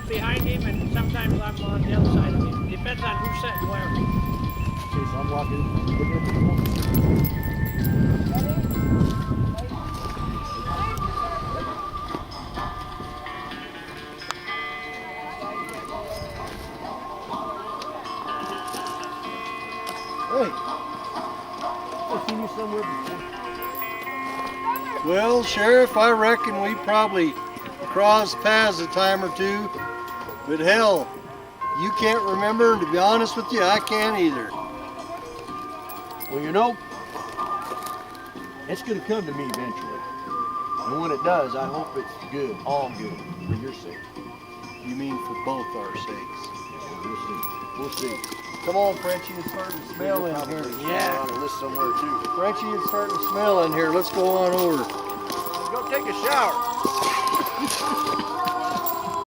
behind him, and sometimes I'm on the other side of him. Depends on who's sitting where. Okay, so I'm walking. Looking at the Hey, I've seen you somewhere before. Well, Sheriff, I reckon we probably crossed paths a time or two. But hell, you can't remember, and to be honest with you, I can't either. Well, you know, it's going to come to me eventually. And when it does, I hope it's good, all good, for your sake. You mean for both our sakes? We'll see. We'll see. Come on, Frenchie, it's starting to smell in here. Yeah. On a list somewhere too. Frenchie, it's starting to smell in here. Let's go on over. Go take a shower.